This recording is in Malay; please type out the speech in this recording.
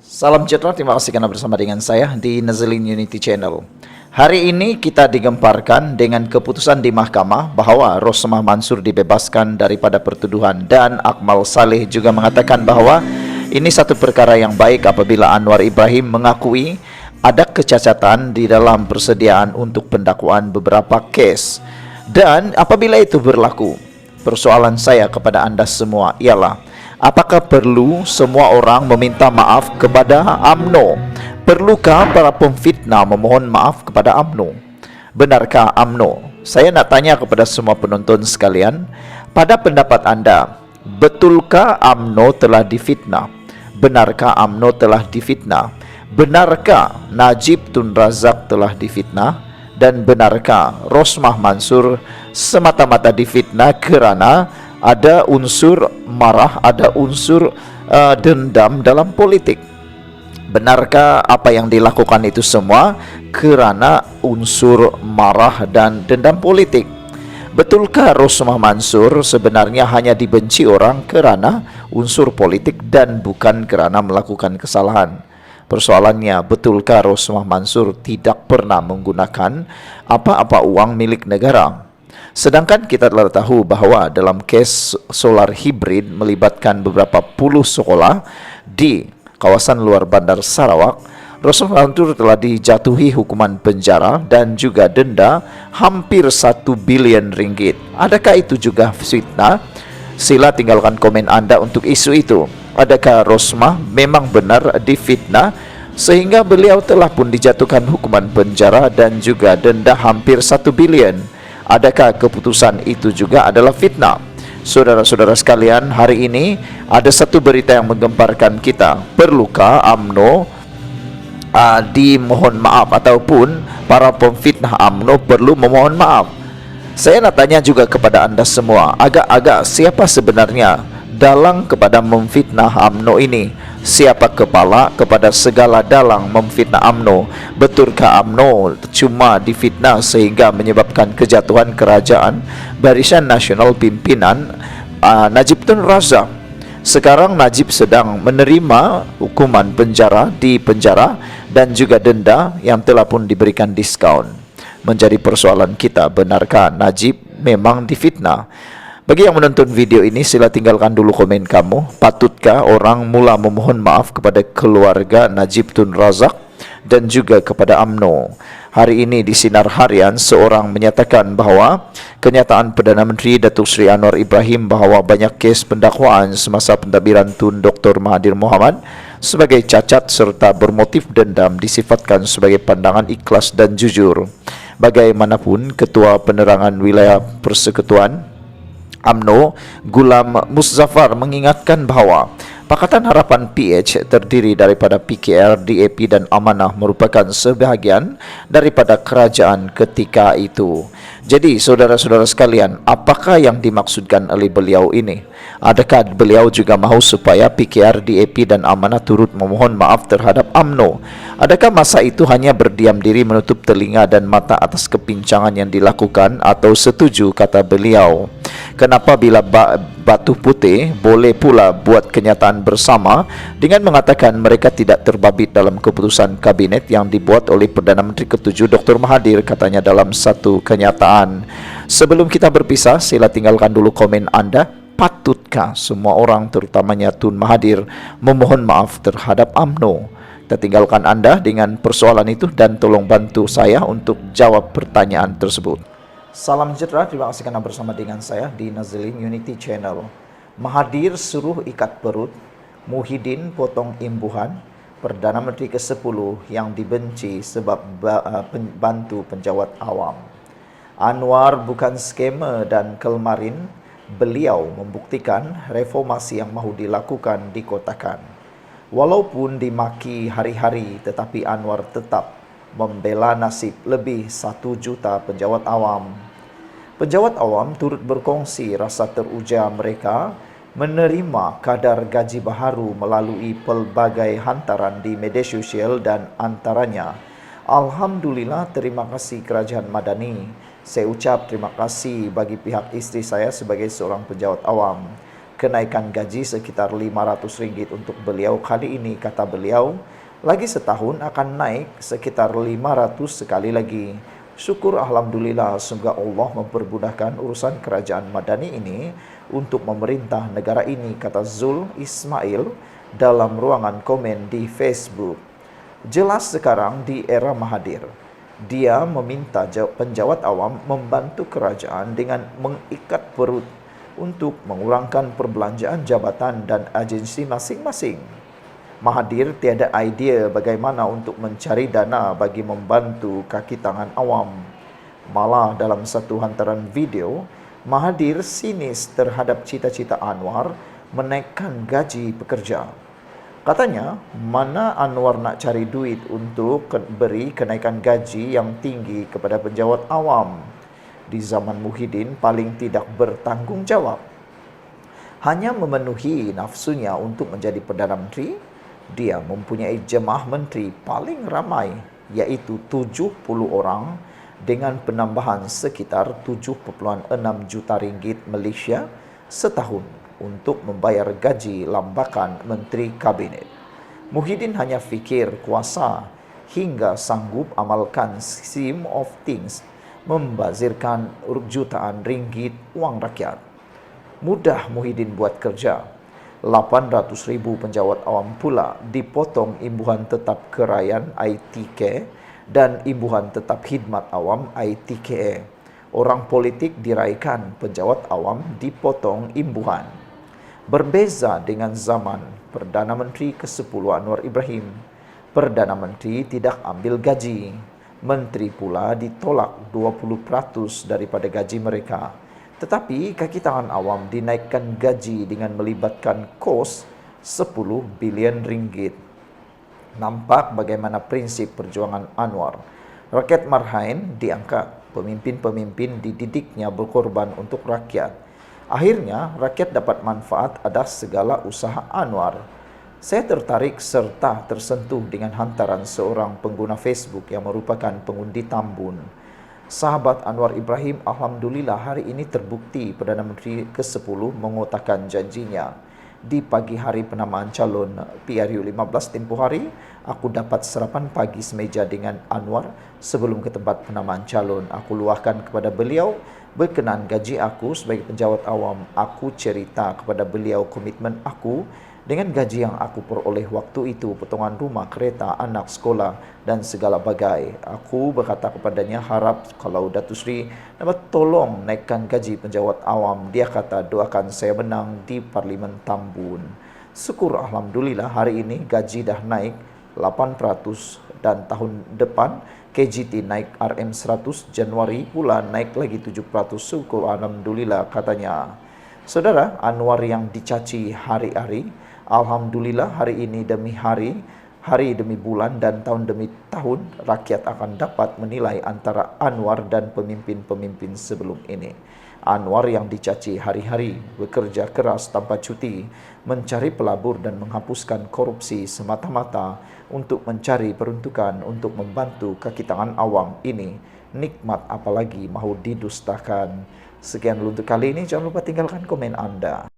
Salam sejahtera, terima kasih karena bersama dengan saya di Nazilin Unity Channel. Hari ini kita digemparkan dengan keputusan di mahkamah bahwa Rosmah Mansur dibebaskan daripada pertuduhan, dan Akmal Saleh juga mengatakan bahwa ini satu perkara yang baik apabila Anwar Ibrahim mengakui ada kecacatan di dalam persediaan untuk pendakwaan beberapa kes. Dan apabila itu berlaku, persoalan saya kepada anda semua ialah, apakah perlu semua orang meminta maaf kepada UMNO? Perlukah para pemfitnah memohon maaf kepada UMNO? Benarkah UMNO? Saya nak tanya kepada semua penonton sekalian, pada pendapat anda, betulkah UMNO telah difitnah? Benarkah UMNO telah difitnah? Benarkah Najib Tun Razak telah difitnah? Dan benarkah Rosmah Mansur semata-mata difitnah kerana ada unsur marah, ada unsur dendam dalam politik? Benarkah apa yang dilakukan itu semua kerana unsur marah dan dendam politik? Betulkah Rosmah Mansur sebenarnya hanya dibenci orang kerana unsur politik dan bukan kerana melakukan kesalahan? Persoalannya, betulkah Rosmah Mansur tidak pernah menggunakan apa-apa uang milik negara? Sedangkan kita telah tahu bahawa dalam kes solar hibrid melibatkan beberapa puluh sekolah di kawasan luar bandar Sarawak, Rosmah Mansur telah dijatuhi hukuman penjara dan juga denda hampir 1 bilion ringgit. Adakah itu juga fitnah? Sila tinggalkan komen anda untuk isu itu. Adakah Rosmah memang benar difitnah sehingga beliau telah pun dijatuhkan hukuman penjara dan juga denda hampir 1 bilion? Adakah keputusan itu juga adalah fitnah? Saudara-saudara sekalian, hari ini ada satu berita yang menggemparkan kita. Perlukah UMNO dimohon maaf, ataupun para pemfitnah UMNO perlu memohon maaf? Saya nak tanya juga kepada anda semua, agak-agak siapa sebenarnya dalang kepada memfitnah UMNO ini? Siapa kepala kepada segala dalang memfitnah UMNO? Betulkah UMNO cuma difitnah sehingga menyebabkan kejatuhan kerajaan Barisan Nasional pimpinan Najib Tun Razak? Sekarang Najib sedang menerima hukuman penjara di penjara dan juga denda yang telah pun diberikan diskaun. Menjadi persoalan kita, benarkah Najib memang difitnah? Bagi yang menonton video ini, sila tinggalkan dulu komen kamu. Patutkah orang mula memohon maaf kepada keluarga Najib Tun Razak dan juga kepada UMNO? Hari ini di Sinar Harian, seorang menyatakan bahawa kenyataan Perdana Menteri Datuk Seri Anwar Ibrahim bahawa banyak kes pendakwaan semasa pentadbiran Tun Dr. Mahathir Mohamad sebagai cacat serta bermotif dendam disifatkan sebagai pandangan ikhlas dan jujur. Bagaimanapun, Ketua Penerangan Wilayah Persekutuan UMNO Gulam Muzaffar mengingatkan bahawa Pakatan Harapan PH terdiri daripada PKR, DAP dan Amanah merupakan sebahagian daripada kerajaan ketika itu. Jadi saudara-saudara sekalian, apakah yang dimaksudkan oleh beliau ini? Adakah beliau juga mahu supaya PKR, DAP dan Amanah turut memohon maaf terhadap UMNO? Adakah masa itu hanya berdiam diri menutup telinga dan mata atas kepincangan yang dilakukan, atau setuju kata beliau? Kenapa bila Batu Putih boleh pula buat kenyataan bersama dengan mengatakan mereka tidak terbabit dalam keputusan kabinet yang dibuat oleh Perdana Menteri ke-7 Dr. Mahathir, katanya dalam satu kenyataan. Sebelum kita berpisah, sila tinggalkan dulu komen anda. Patutkah semua orang, terutamanya Tun Mahathir, memohon maaf terhadap UMNO? Kita tinggalkan anda dengan persoalan itu dan tolong bantu saya untuk jawab pertanyaan tersebut. Salam sejahtera, terima kasih kerana bersama dengan saya di Nazilin Unity Channel. Mahathir suruh ikat perut, Muhyiddin potong imbuhan, Perdana Menteri ke-10 yang dibenci sebab bantu penjawat awam. Anwar bukan skamer dan kelmarin, beliau membuktikan reformasi yang mahu dilakukan dikotakan. Walaupun dimaki hari-hari, tetapi Anwar tetap membela nasib lebih 1 juta penjawat awam. Penjawat awam turut berkongsi rasa teruja mereka menerima kadar gaji baharu melalui pelbagai hantaran di media sosial, dan antaranya, Alhamdulillah, terima kasih Kerajaan Madani. Saya ucap terima kasih bagi pihak isteri saya sebagai seorang penjawat awam. kenaikan gaji sekitar Rp500 untuk beliau kali ini, kata beliau. Lagi setahun akan naik sekitar 500 sekali lagi. Syukur Alhamdulillah, semoga Allah mempermudahkan urusan kerajaan Madani ini untuk memerintah negara ini, kata Zul Ismail dalam ruangan komen di Facebook. Jelas sekarang di era Mahathir, dia meminta penjawat awam membantu kerajaan dengan mengikat perut untuk mengurangkan perbelanjaan jabatan dan agensi masing-masing. Mahathir tiada idea bagaimana untuk mencari dana bagi membantu kaki tangan awam. Malah dalam satu hantaran video, Mahathir sinis terhadap cita-cita Anwar menaikkan gaji pekerja. Katanya, mana Anwar nak cari duit untuk beri kenaikan gaji yang tinggi kepada penjawat awam. Di zaman Muhyiddin paling tidak bertanggung jawab. Hanya memenuhi nafsunya untuk menjadi Perdana Menteri, dia mempunyai jemaah menteri paling ramai, iaitu 70 orang dengan penambahan sekitar 7.6 juta ringgit Malaysia setahun untuk membayar gaji lambakan menteri kabinet. Muhyiddin hanya fikir kuasa hingga sanggup amalkan scheme of things, membazirkan jutaan ringgit wang rakyat. Mudah Muhyiddin buat kerja. 800,000 penjawat awam pula dipotong imbuhan tetap keraian ITK dan imbuhan tetap khidmat awam ITKA. Orang politik diraikan, penjawat awam dipotong imbuhan. Berbeza dengan zaman Perdana Menteri ke-10 Anwar Ibrahim. Perdana Menteri tidak ambil gaji. Menteri pula ditolak 20% daripada gaji mereka. Tetapi kaki tangan awam dinaikkan gaji dengan melibatkan kos 10 bilion ringgit. Nampak bagaimana prinsip perjuangan Anwar. Rakyat Marhain diangkat, pemimpin-pemimpin dididiknya berkorban untuk rakyat. Akhirnya rakyat dapat manfaat atas segala usaha Anwar. Saya tertarik serta tersentuh dengan hantaran seorang pengguna Facebook yang merupakan pengundi Tambun. Sahabat Anwar Ibrahim, Alhamdulillah hari ini terbukti Perdana Menteri ke-10 mengotakkan janjinya. Di pagi hari penamaan calon PRU 15 tempoh hari, aku dapat sarapan pagi semeja dengan Anwar sebelum ke tempat penamaan calon. Aku luahkan kepada beliau berkenaan gaji aku sebagai penjawat awam. Aku cerita kepada beliau komitmen aku dengan gaji yang aku peroleh waktu itu, potongan rumah, kereta, anak, sekolah dan segala bagai. Aku berkata kepadanya harap kalau Datuk Seri dapat tolong naikkan gaji penjawat awam. Dia kata doakan saya menang di Parlimen Tambun. Syukur Alhamdulillah hari ini gaji dah naik 8% dan tahun depan KGT naik RM100, Januari pula naik lagi 7%. Syukur Alhamdulillah, katanya. Saudara, Anwar yang dicaci hari-hari, Alhamdulillah hari ini demi hari, hari demi bulan dan tahun demi tahun, rakyat akan dapat menilai antara Anwar dan pemimpin-pemimpin sebelum ini. Anwar yang dicaci hari-hari, bekerja keras tanpa cuti, mencari pelabur dan menghapuskan korupsi semata-mata untuk mencari peruntukan untuk membantu kaki tangan awam ini. Nikmat apalagi mahu didustakan. Sekian dulu untuk kali ini, jangan lupa tinggalkan komen Anda.